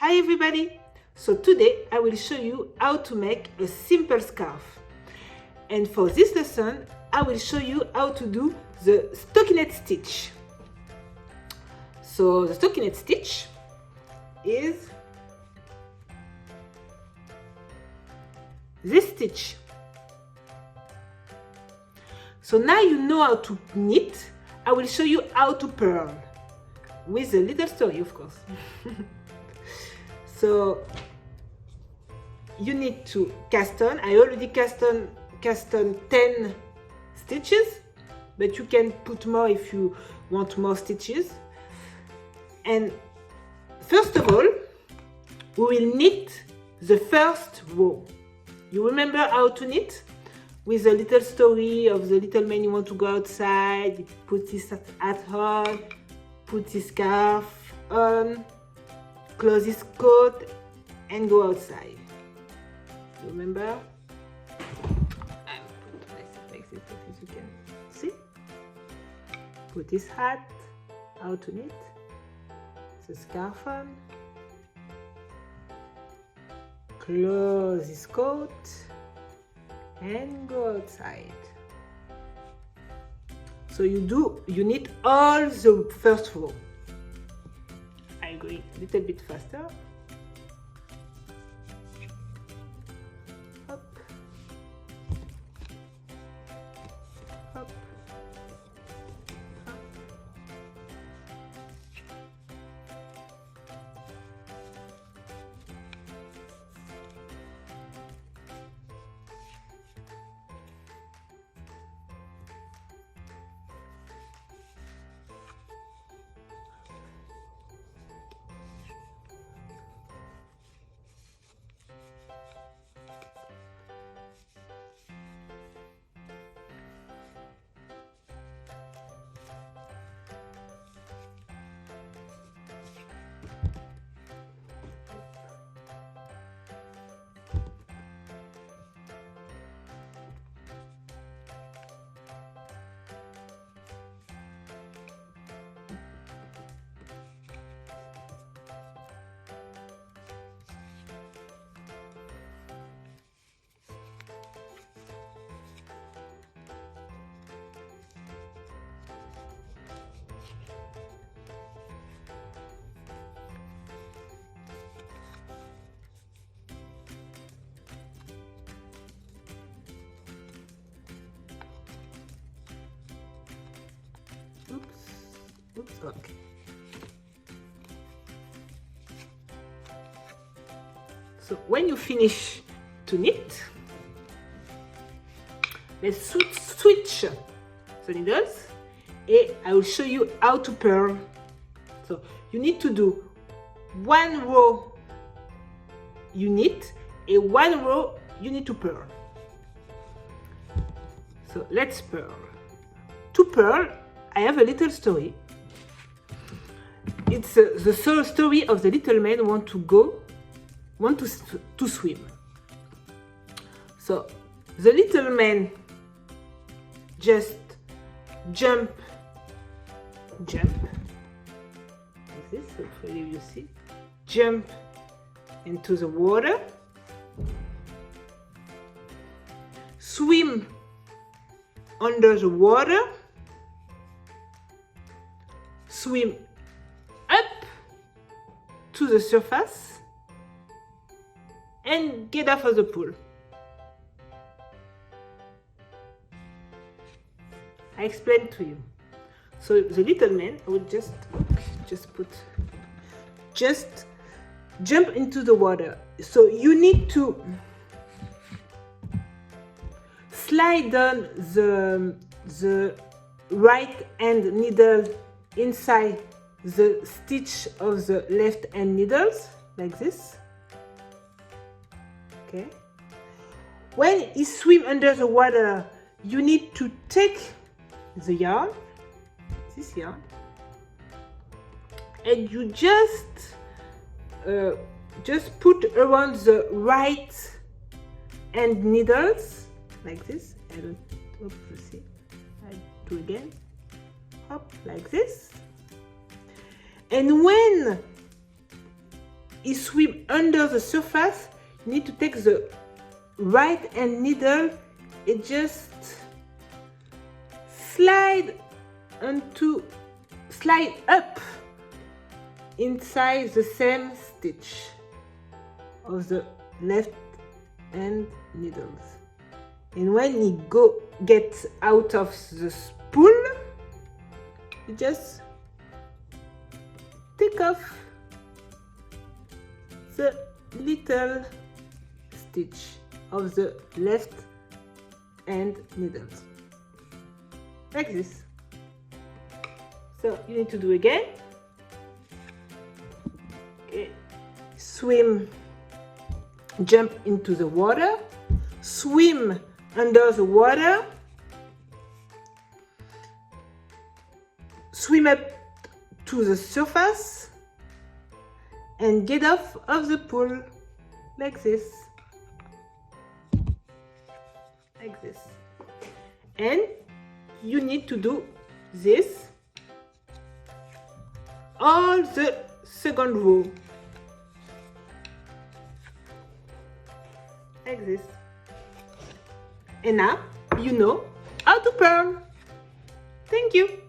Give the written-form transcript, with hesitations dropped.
Hi everybody! So today I will show you how to make a simple scarf. And for this lesson I will show you how to do the stockinette stitch. So the stockinette stitch is this stitch. So now you know how to knit. I will show you how to purl with a little story, of course. So you need to cast on. I already cast on 10 stitches, but you can put more if you want more stitches. And first of all, we will knit the first row. You remember how to knit? With a little story of the little man you want to go outside, put his hat on, put his scarf on, close his coat and go outside. You remember? I put like this as you can see. Put his hat, how to knit, the scarf on, close his coat and go outside. So you knit all the first row. I'm going a little bit faster. Hop. Hop. Hop. Oops, okay. So when you finish to knit, let's switch the needles and I will show you how to purl. So you need to do one row you knit and one row you need to purl. So let's purl. To purl, I have a little story. It's the story of the little man want to swim. So the little man just jump like this. Hopefully you see. Jump into the water. Swim under the water. Swim up to the surface and get off of the pool. I explained to you. So the little man would just jump into the water. So you need to slide down the right hand needle inside the stitch of the left hand needles like this. Okay. When you swim under the water, you need to take the yarn, this yarn, and you just put around the right hand needles like this. I don't hope you see. I do again. Up like this. And when you swim under the surface, you need to take the right hand needle and just slide up inside the same stitch of the left hand needles. And when you get out of the spool, you just take off the little stitch of the left hand needles, like this. So you need to do again. Okay. Swim, jump into the water, swim under the water, swim up to the surface, and get off of the pool, like this. Like this. And you need to do this all the second row, like this. And now you know how to purl. Thank you.